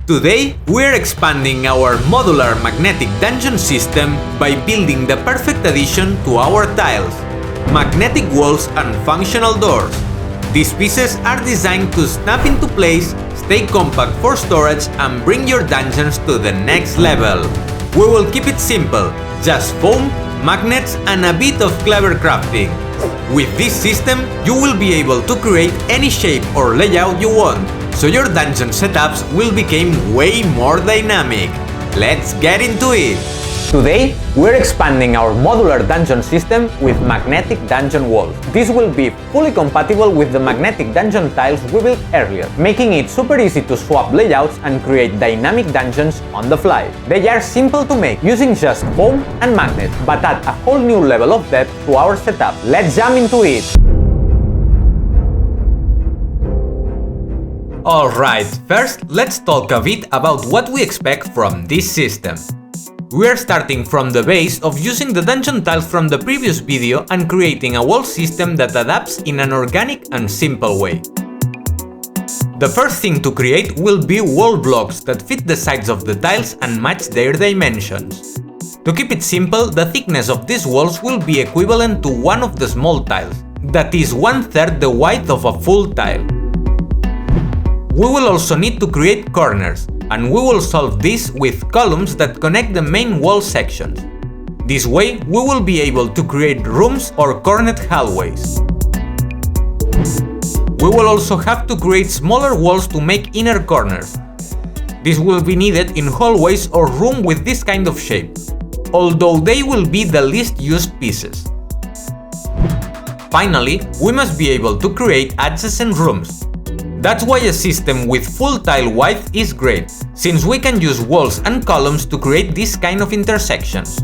Today, we're expanding our modular magnetic dungeon system by building the perfect addition to our tiles: magnetic walls and functional doors. These pieces are designed to snap into place, stay compact for storage, and bring your dungeons to the next level. We will keep it simple, just foam, magnets, and a bit of clever crafting. With this system, you will be able to create any shape or layout you want, so your dungeon setups will become way more dynamic. Let's get into it! Today, we're expanding our modular dungeon system with magnetic dungeon walls. This will be fully compatible with the magnetic dungeon tiles we built earlier, making it super easy to swap layouts and create dynamic dungeons on the fly. They are simple to make, using just foam and magnets, but add a whole new level of depth to our setup. Let's jump into it! Alright, first let's talk a bit about what we expect from this system. We are starting from the base of using the dungeon tiles from the previous video and creating a wall system that adapts in an organic and simple way. The first thing to create will be wall blocks that fit the sides of the tiles and match their dimensions. To keep it simple, the thickness of these walls will be equivalent to one of the small tiles, that is 1/3 the width of a full tile. We will also need to create corners, and we will solve this with columns that connect the main wall sections. This way, we will be able to create rooms or cornered hallways. We will also have to create smaller walls to make inner corners. This will be needed in hallways or rooms with this kind of shape, although they will be the least used pieces. Finally, we must be able to create adjacent rooms. That's why a system with full tile width is great, since we can use walls and columns to create this kind of intersections.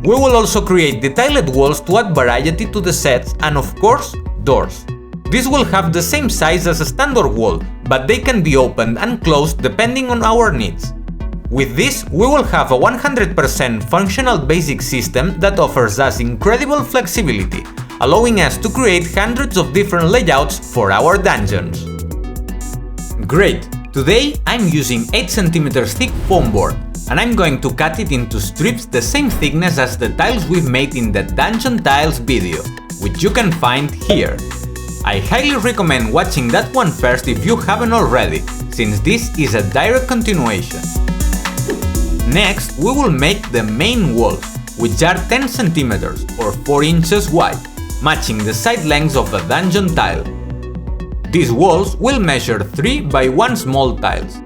We will also create the tiled walls to add variety to the sets and, of course, doors. These will have the same size as a standard wall, but they can be opened and closed depending on our needs. With this, we will have a 100% functional basic system that offers us incredible flexibility, allowing us to create hundreds of different layouts for our dungeons. Great! Today I'm using 8 cm thick foam board, and I'm going to cut it into strips the same thickness as the tiles we've made in the Dungeon Tiles video, which you can find here. I highly recommend watching that one first if you haven't already, since this is a direct continuation. Next, we will make the main walls, which are 10 cm or 4 inches wide, matching the side lengths of a dungeon tile. These walls will measure 3 by 1 small tiles.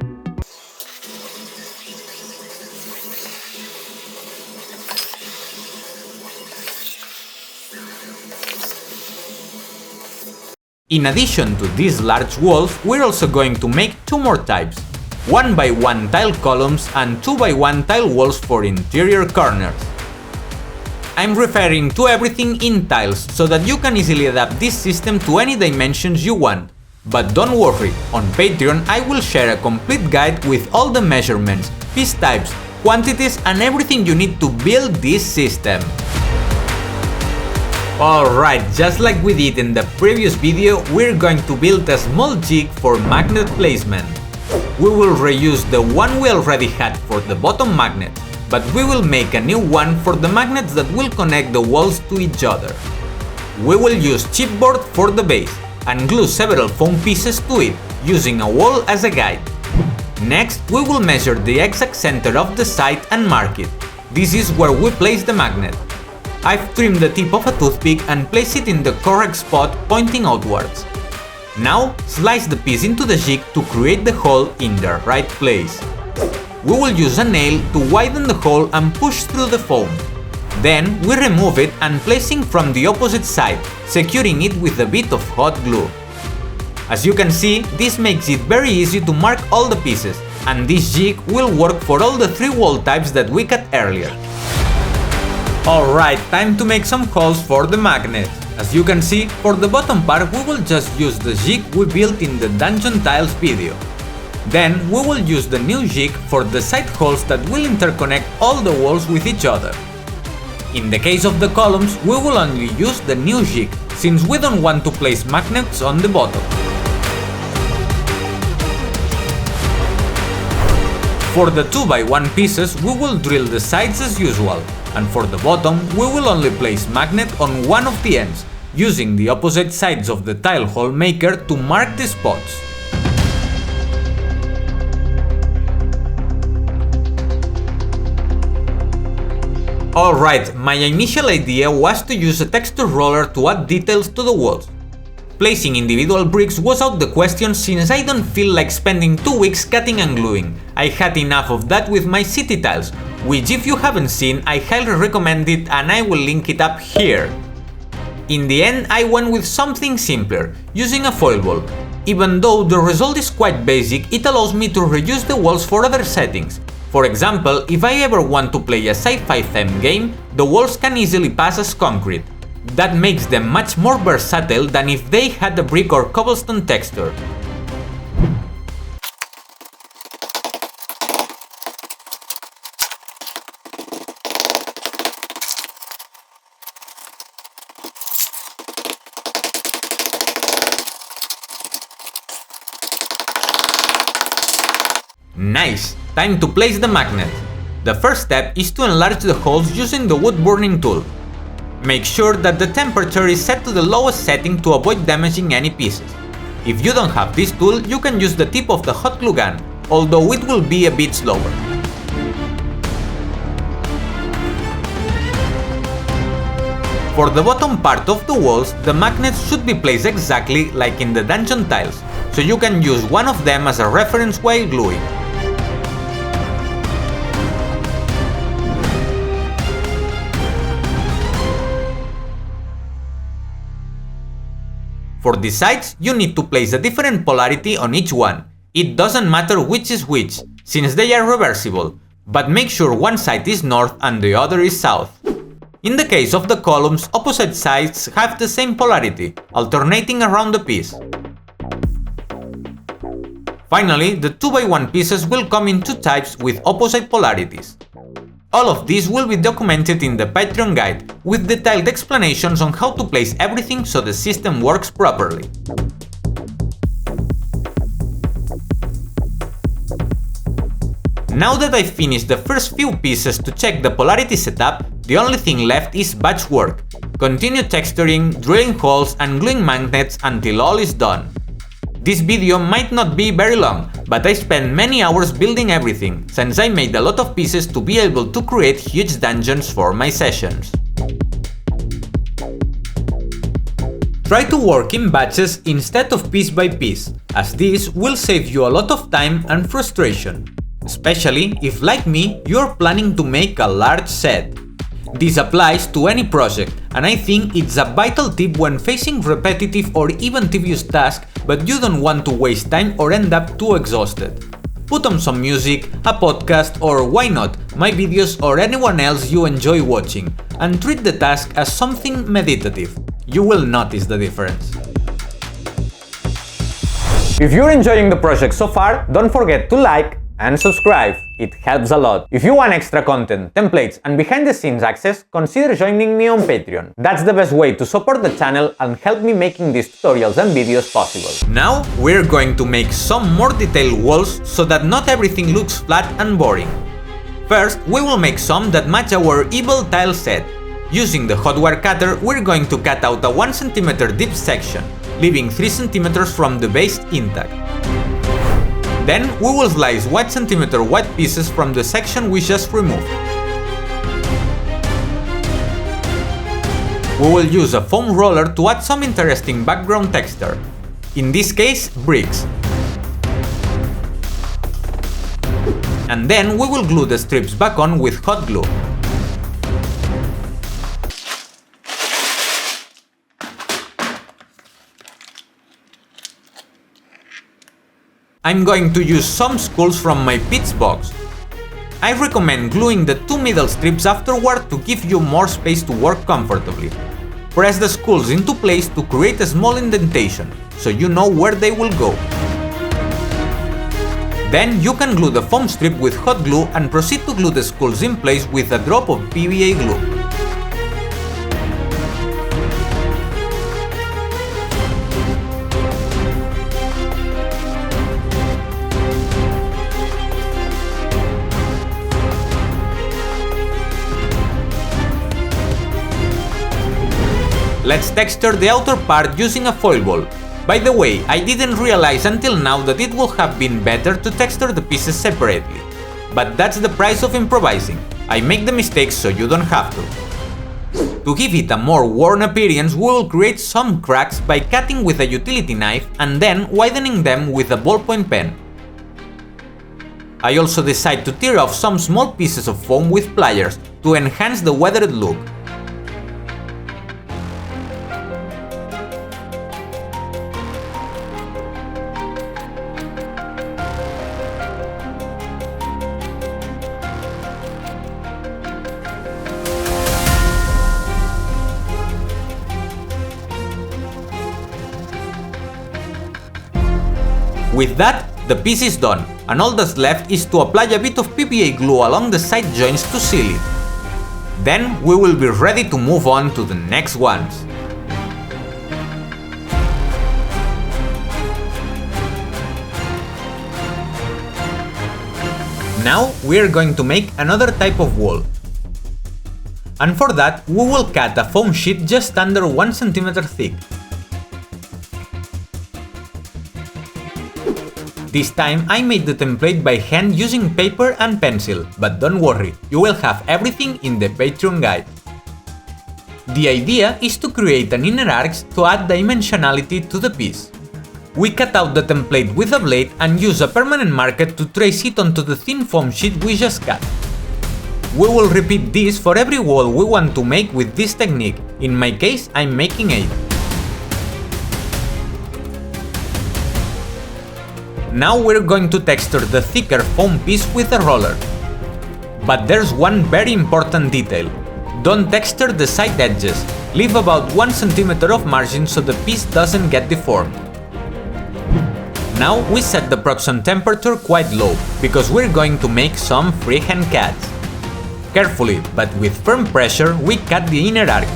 In addition to these large walls, we're also going to make 2 more types: 1 by 1 tile columns and 2 by 1 tile walls for interior corners. I'm referring to everything in tiles so that you can easily adapt this system to any dimensions you want. But don't worry, on Patreon I will share a complete guide with all the measurements, piece types, quantities and everything you need to build this system. Alright, just like we did in the previous video, we're going to build a small jig for magnet placement. We will reuse the one we already had for the bottom magnet, but we will make a new one for the magnets that will connect the walls to each other. We will use chipboard for the base and glue several foam pieces to it, using a wall as a guide. Next, we will measure the exact center of the site and mark it. This is where we place the magnet. I've trimmed the tip of a toothpick and placed it in the correct spot, pointing outwards. Now, slice the piece into the jig to create the hole in the right place. We will use a nail to widen the hole and push through the foam. Then we remove it and placing from the opposite side, securing it with a bit of hot glue. As you can see, this makes it very easy to mark all the pieces, and this jig will work for all the 3 wall types that we cut earlier. Alright, time to make some holes for the magnet. As you can see, for the bottom part we will just use the jig we built in the Dungeon Tiles video. Then we will use the new jig for the side holes that will interconnect all the walls with each other. In the case of the columns, we will only use the new jig, since we don't want to place magnets on the bottom. For the 2x1 pieces we will drill the sides as usual, and for the bottom we will only place magnet on one of the ends, using the opposite sides of the tile hole maker to mark the spots. Alright, my initial idea was to use a texture roller to add details to the walls. Placing individual bricks was out the question since I don't feel like spending 2 weeks cutting and gluing. I had enough of that with my city tiles, which if you haven't seen I highly recommend it and I will link it up here. In the end I went with something simpler, using a foil ball. Even though the result is quite basic, it allows me to reuse the walls for other settings. For example, if I ever want to play a sci-fi theme game, the walls can easily pass as concrete. That makes them much more versatile than if they had a brick or cobblestone texture. Nice! Time to place the magnet. The first step is to enlarge the holes using the wood burning tool. Make sure that the temperature is set to the lowest setting to avoid damaging any pieces. If you don't have this tool, you can use the tip of the hot glue gun, although it will be a bit slower. For the bottom part of the walls, the magnets should be placed exactly like in the dungeon tiles, so you can use one of them as a reference while gluing. For the sides, you need to place a different polarity on each one. It doesn't matter which is which, since they are reversible, but make sure one side is north and the other is south. In the case of the columns, opposite sides have the same polarity, alternating around the piece. Finally, the 2x1 pieces will come in two types with opposite polarities. All of this will be documented in the Patreon guide, with detailed explanations on how to place everything so the system works properly. Now that I've finished the first few pieces to check the polarity setup, the only thing left is batch work. Continue texturing, drilling holes and gluing magnets until all is done. This video might not be very long, but I spent many hours building everything, since I made a lot of pieces to be able to create huge dungeons for my sessions. Try to work in batches instead of piece by piece, as this will save you a lot of time and frustration, especially if, like me, you're planning to make a large set. This applies to any project, and I think it's a vital tip when facing repetitive or even tedious tasks but you don't want to waste time or end up too exhausted. Put on some music, a podcast, or why not, my videos or anyone else you enjoy watching, and treat the task as something meditative. You will notice the difference. If you're enjoying the project so far, don't forget to like and subscribe, it helps a lot. If you want extra content, templates and behind the scenes access, consider joining me on Patreon. That's the best way to support the channel and help me making these tutorials and videos possible. Now we're going to make some more detailed walls so that not everything looks flat and boring. First, we will make some that match our evil tile set. Using the hot wire cutter, we're going to cut out a 1 cm deep section, leaving 3 cm from the base intact. Then we will slice 1 cm wide pieces from the section we just removed. We will use a foam roller to add some interesting background texture, in this case bricks. And then we will glue the strips back on with hot glue. I'm going to use some skulls from my pits box. I recommend gluing the 2 middle strips afterward to give you more space to work comfortably. Press the skulls into place to create a small indentation, so you know where they will go. Then you can glue the foam strip with hot glue and proceed to glue the skulls in place with a drop of PVA glue. Let's texture the outer part using a foil ball. By the way, I didn't realize until now that it would have been better to texture the pieces separately. But that's the price of improvising. I make the mistakes so you don't have to. To give it a more worn appearance, we will create some cracks by cutting with a utility knife and then widening them with a ballpoint pen. I also decide to tear off some small pieces of foam with pliers to enhance the weathered look. With that, the piece is done, and all that's left is to apply a bit of PVA glue along the side joints to seal it. Then we will be ready to move on to the next ones. Now we are going to make another type of wall. And for that, we will cut a foam sheet just under 1 cm thick. This time I made the template by hand using paper and pencil, but don't worry, you will have everything in the Patreon guide. The idea is to create an inner arch to add dimensionality to the piece. We cut out the template with a blade and use a permanent marker to trace it onto the thin foam sheet we just cut. We will repeat this for every wall we want to make with this technique. In my case, I'm making 8. Now we're going to texture the thicker foam piece with a roller. But there's one very important detail. Don't texture the side edges, leave about 1 cm of margin so the piece doesn't get deformed. Now we set the proximation temperature quite low, because we're going to make some freehand cuts. Carefully, but with firm pressure, we cut the inner arch.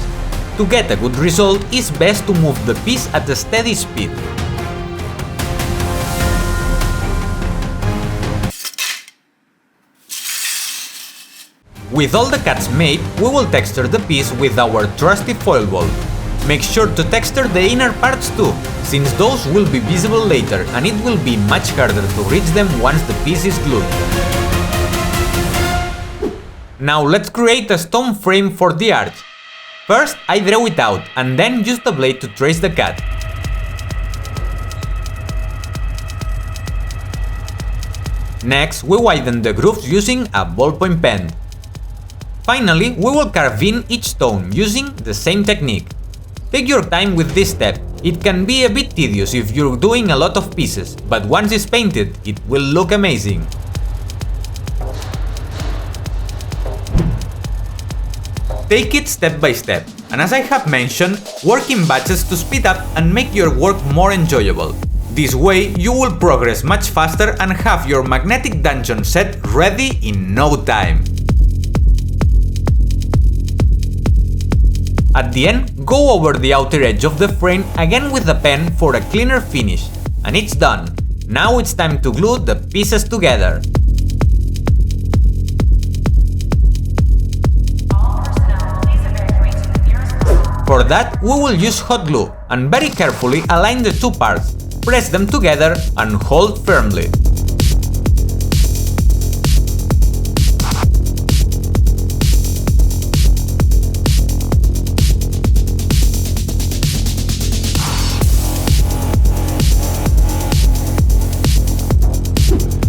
To get a good result, it's best to move the piece at a steady speed. With all the cuts made, we will texture the piece with our trusty foil ball. Make sure to texture the inner parts too, since those will be visible later and it will be much harder to reach them once the piece is glued. Now let's create a stone frame for the arch. First I draw it out and then use the blade to trace the cut. Next we widen the grooves using a ballpoint pen. Finally, we will carve in each stone using the same technique. Take your time with this step. It can be a bit tedious if you're doing a lot of pieces, but once it's painted, it will look amazing. Take it step by step, and as I have mentioned, work in batches to speed up and make your work more enjoyable. This way, you will progress much faster and have your magnetic dungeon set ready in no time. At the end, go over the outer edge of the frame again with a pen for a cleaner finish. And it's done. Now it's time to glue the pieces together. For that, we will use hot glue and very carefully align the two parts, press them together and hold firmly.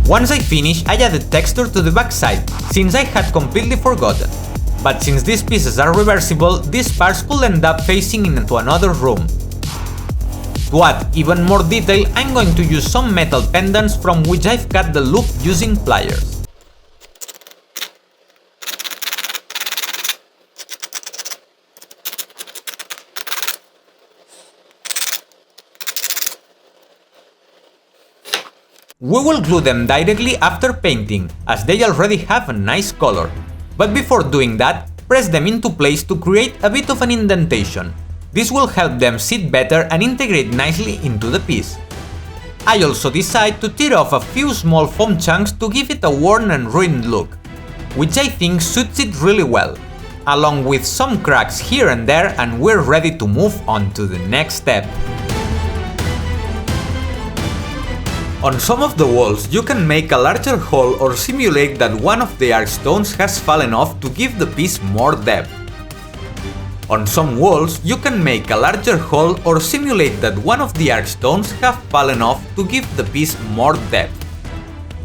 Once I finish, I added texture to the back side, since I had completely forgotten. But since these pieces are reversible, these parts could end up facing into another room. To add even more detail, I'm going to use some metal pendants from which I've cut the loop using pliers. We will glue them directly after painting, as they already have a nice color. But before doing that, press them into place to create a bit of an indentation. This will help them sit better and integrate nicely into the piece. I also decide to tear off a few small foam chunks to give it a worn and ruined look, which I think suits it really well. along with some cracks here and there, and we're ready to move on to the next step. On some of the walls you can make a larger hole or simulate that one of the archstones has fallen off to give the piece more depth. On some walls you can make a larger hole or simulate that one of the archstones have fallen off to give the piece more depth.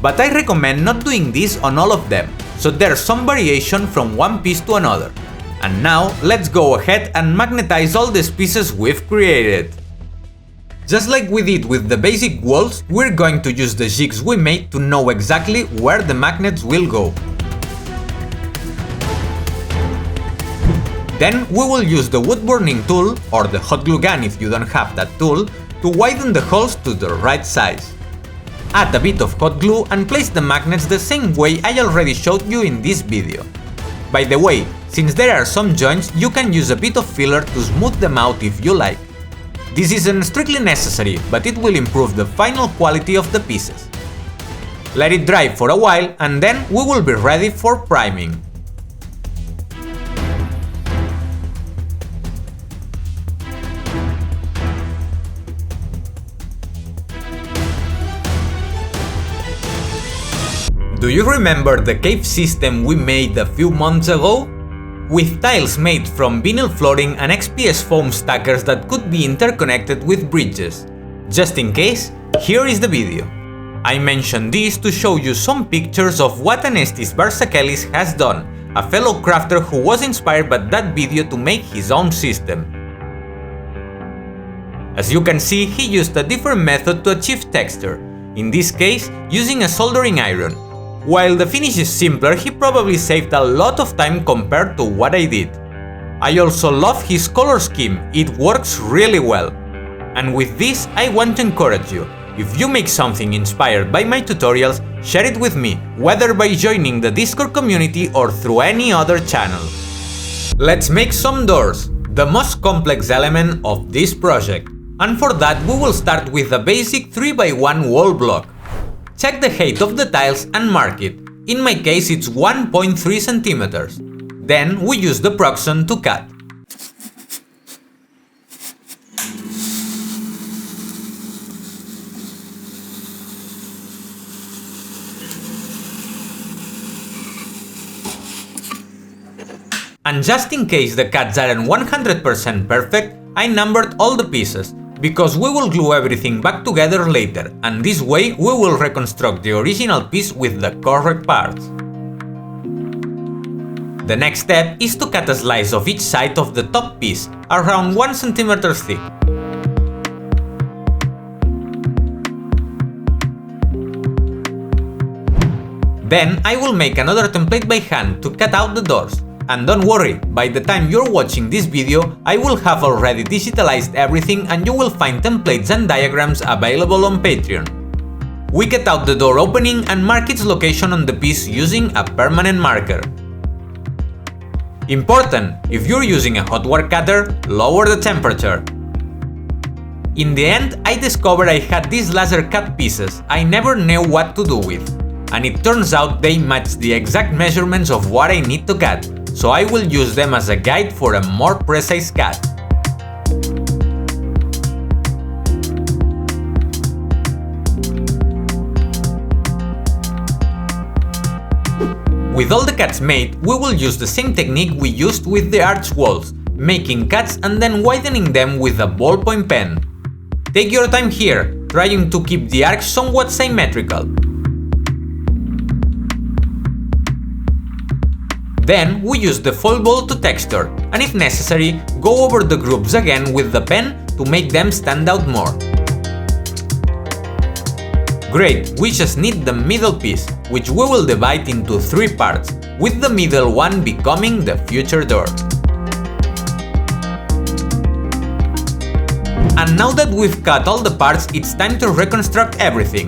But I recommend not doing this on all of them, so there's some variation from one piece to another. And now let's go ahead and magnetize all these pieces we've created. Just like we did with the basic walls, we're going to use the jigs we made to know exactly where the magnets will go. Then we will use the wood burning tool, or the hot glue gun if you don't have that tool, to widen the holes to the right size. Add a bit of hot glue and place the magnets the same way I already showed you in this video. By the way, since there are some joints, you can use a bit of filler to smooth them out if you like. This isn't strictly necessary, but it will improve the final quality of the pieces. Let it dry for a while and then we will be ready for priming. Do you remember the cave system we made a few months ago? With tiles made from vinyl flooring and XPS foam stackers that could be interconnected with bridges. Just in case, here is the video. I mentioned this to show you some pictures of what Anestis Barsakelis has done, a fellow crafter who was inspired by that video to make his own system. As you can see, he used a different method to achieve texture, in this case using a soldering iron. While the finish is simpler, he probably saved a lot of time compared to what I did. I also love his color scheme, it works really well. And with this, I want to encourage you. If you make something inspired by my tutorials, share it with me, whether by joining the Discord community or through any other channel. Let's make some doors, the most complex element of this project. And for that we will start with a basic 3x1 wall block. Check the height of the tiles and mark it. In my case it's 1.3 centimeters. Then we use the proxen to cut. And just in case the cuts aren't 100% perfect, I numbered all the pieces, because we will glue everything back together later, and this way we will reconstruct the original piece with the correct parts. The next step is to cut a slice of each side of the top piece, around 1 cm thick. Then I will make another template by hand to cut out the doors. And don't worry, by the time you're watching this video, I will have already digitalized everything and you will find templates and diagrams available on Patreon. We cut out the door opening and mark its location on the piece using a permanent marker. Important! If you're using a hot wire cutter, lower the temperature. In the end, I discovered I had these laser cut pieces I never knew what to do with. And it turns out they match the exact measurements of what I need to cut, so I will use them as a guide for a more precise cut. With all the cuts made, we will use the same technique we used with the arch walls, making cuts and then widening them with a ballpoint pen. Take your time here, trying to keep the arch somewhat symmetrical. Then we use the foil ball to texture, and if necessary, go over the groups again with the pen to make them stand out more. Great, we just need the middle piece, which we will divide into 3 parts, with the middle one becoming the future door. And now that we've cut all the parts, it's time to reconstruct everything.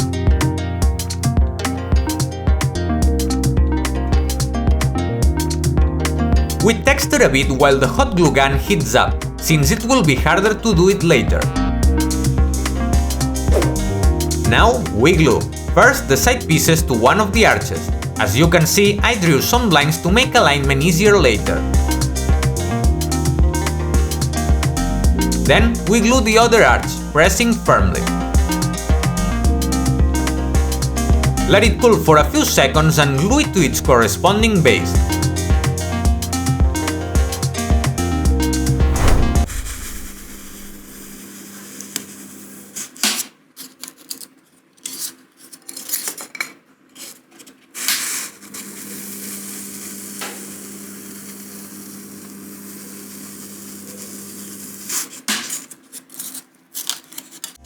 We texture a bit while the hot glue gun heats up, since it will be harder to do it later. Now we glue. First the side pieces to one of the arches. As you can see, I drew some lines to make alignment easier later. Then we glue the other arch, pressing firmly. Let it cool for a few seconds and glue it to its corresponding base.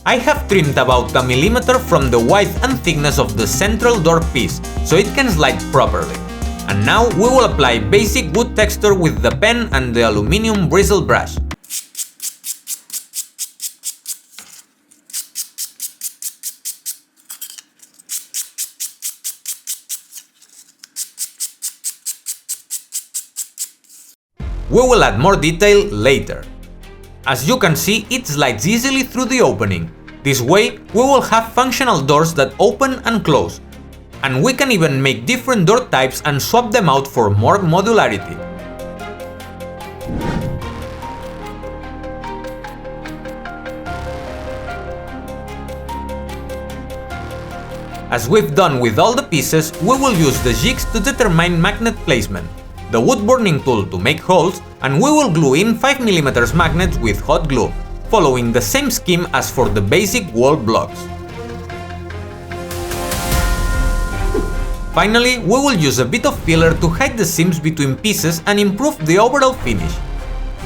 I have trimmed about 1mm from the width and thickness of the central door piece, so it can slide properly. And now we will apply basic wood texture with the pen and the aluminum bristle brush. We will add more detail later. As you can see, it slides easily through the opening. This way, we will have functional doors that open and close. And we can even make different door types and swap them out for more modularity. As we've done with all the pieces, we will use the jigs to determine magnet placement, the wood burning tool to make holes, and we will glue in 5mm magnets with hot glue, following the same scheme as for the basic wall blocks. Finally, we will use a bit of filler to hide the seams between pieces and improve the overall finish.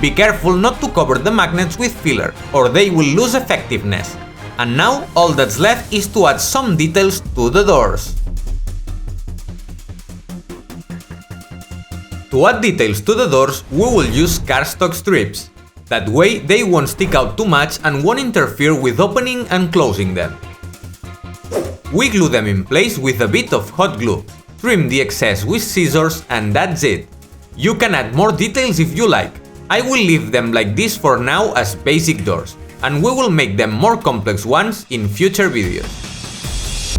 Be careful not to cover the magnets with filler, or they will lose effectiveness. And now all that's left is to add some details to the doors. To add details to the doors, we will use cardstock strips. That way they won't stick out too much and won't interfere with opening and closing them. We glue them in place with a bit of hot glue, trim the excess with scissors, and that's it. You can add more details if you like. I will leave them like this for now as basic doors, and we will make them more complex ones in future videos.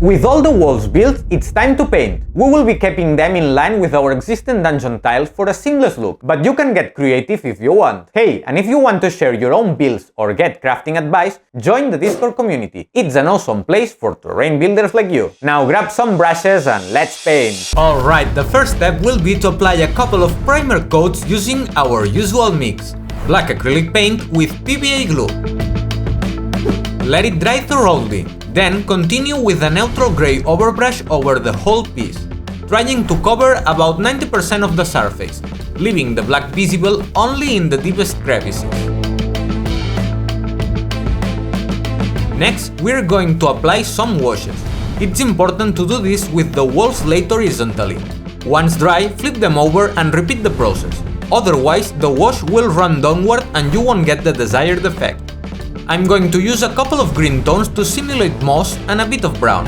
With all the walls built, it's time to paint. We will be keeping them in line with our existing dungeon tiles for a seamless look, but you can get creative if you want. Hey, and if you want to share your own builds or get crafting advice, join the Discord community. It's an awesome place for terrain builders like you. Now grab some brushes and let's paint! Alright, the first step will be to apply a couple of primer coats using our usual mix: black acrylic paint with PVA glue. Let it dry thoroughly. Then continue with a neutral grey overbrush over the whole piece, trying to cover about 90% of the surface, leaving the black visible only in the deepest crevices. Next, we're going to apply some washes. It's important to do this with the walls laid horizontally. Once dry, flip them over and repeat the process. Otherwise, the wash will run downward and you won't get the desired effect. I'm going to use a couple of green tones to simulate moss and a bit of brown.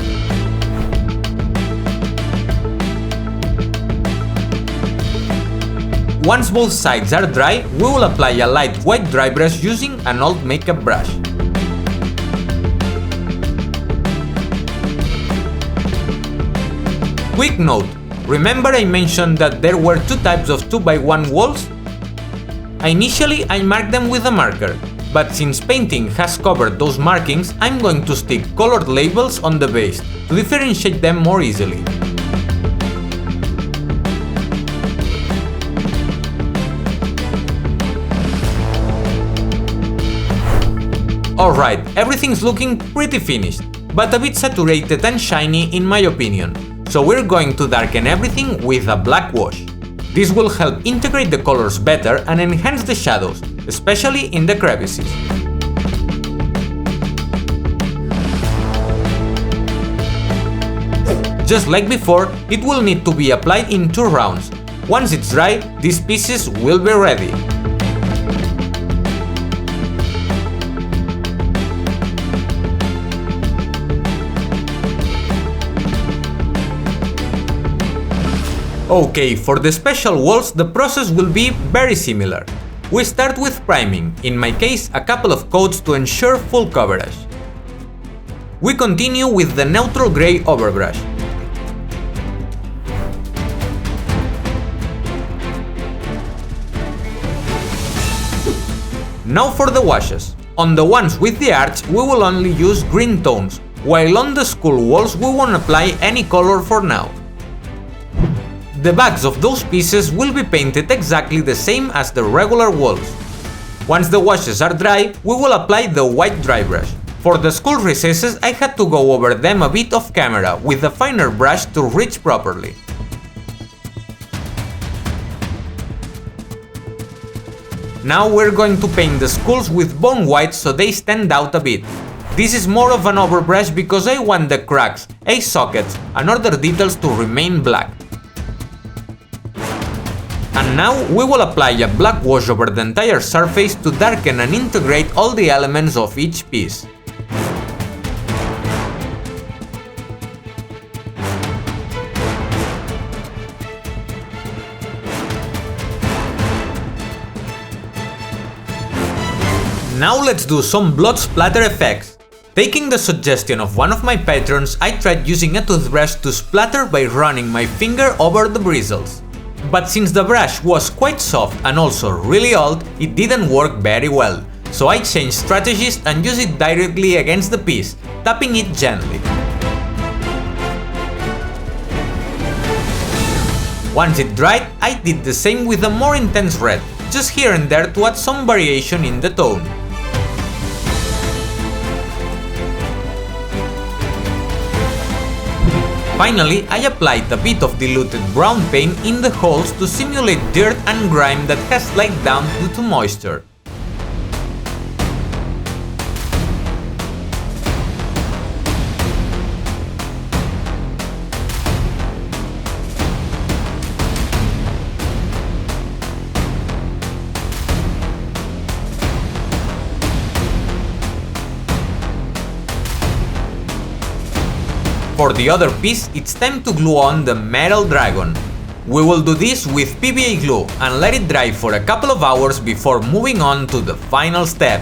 Once both sides are dry, we will apply a light white dry brush using an old makeup brush. Quick note: remember I mentioned that there were two types of 2x1 walls? Initially I marked them with a marker. But since painting has covered those markings, I'm going to stick colored labels on the base to differentiate them more easily. Alright, everything's looking pretty finished, but a bit saturated and shiny in my opinion, so we're going to darken everything with a black wash. This will help integrate the colors better and enhance the shadows, especially in the crevices. Just like before, it will need to be applied in 2 rounds. Once it's dry, these pieces will be ready. Okay, for the special walls the process will be very similar. We start with priming, in my case a couple of coats to ensure full coverage. We continue with the neutral grey overbrush. Now for the washes. On the ones with the arch we will only use green tones, while on the school walls we won't apply any color for now. The backs of those pieces will be painted exactly the same as the regular walls. Once the washes are dry, we will apply the white dry brush. For the school recesses I had to go over them a bit off camera with a finer brush to reach properly. Now we're going to paint the schools with bone white so they stand out a bit. This is more of an overbrush because I want the cracks, eye sockets and other details to remain black. And now we will apply a black wash over the entire surface to darken and integrate all the elements of each piece. Now let's do some blood splatter effects. Taking the suggestion of one of my patrons, I tried using a toothbrush to splatter by running my finger over the bristles. But since the brush was quite soft and also really old, it didn't work very well. So I changed strategies and used it directly against the piece, tapping it gently. Once it dried, I did the same with a more intense red, just here and there to add some variation in the tone. Finally, I applied a bit of diluted brown paint in the holes to simulate dirt and grime that has slid down due to moisture. For the other piece, it's time to glue on the metal dragon. We will do this with PVA glue and let it dry for a couple of hours before moving on to the final step.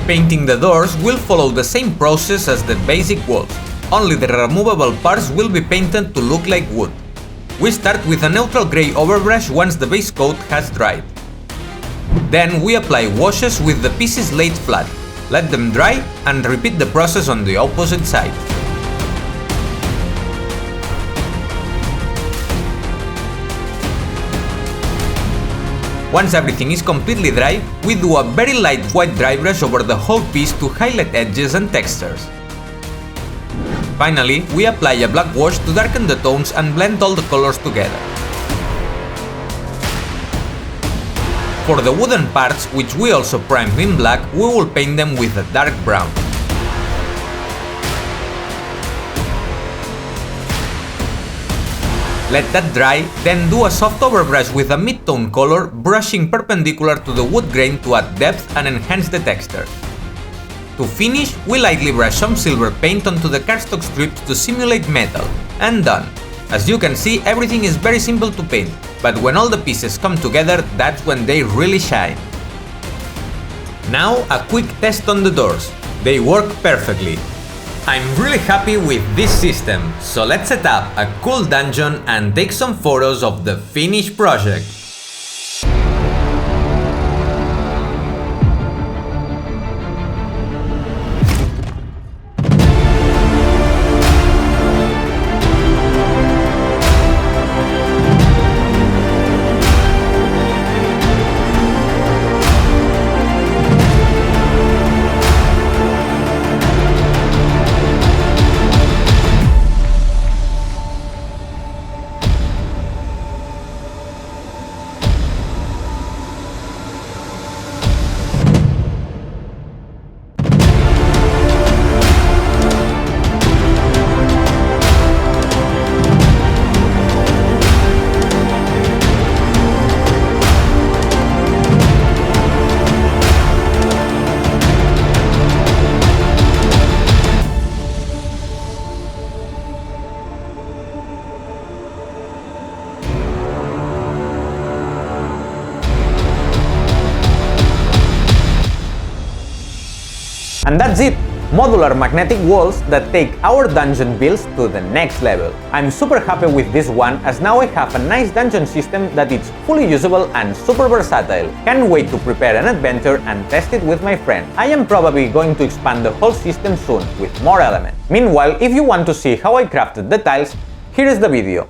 Painting the doors will follow the same process as the basic walls, only the removable parts will be painted to look like wood. We start with a neutral grey overbrush once the base coat has dried. Then we apply washes with the pieces laid flat, let them dry and repeat the process on the opposite side. Once everything is completely dry, we do a very light white dry brush over the whole piece to highlight edges and textures. Finally, we apply a black wash to darken the tones and blend all the colors together. For the wooden parts, which we also primed in black, we will paint them with a dark brown. Let that dry, then do a soft overbrush with a mid-tone color, brushing perpendicular to the wood grain to add depth and enhance the texture. To finish, we lightly brush some silver paint onto the cardstock strips to simulate metal, and done! As you can see, everything is very simple to paint, but when all the pieces come together, that's when they really shine. Now a quick test on the doors. They work perfectly. I'm really happy with this system, so let's set up a cool dungeon and take some photos of the finished project. And that's it! modular magnetic walls that take our dungeon builds to the next level. I'm super happy with this one, as now I have a nice dungeon system that is fully usable and super versatile. Can't wait to prepare an adventure and test it with my friend. I am probably going to expand the whole system soon with more elements. Meanwhile, if you want to see how I crafted the tiles, here is the video.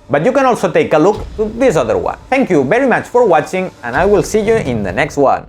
But you can also take a look to this other one. Thank you very much for watching, and I will see you in the next one.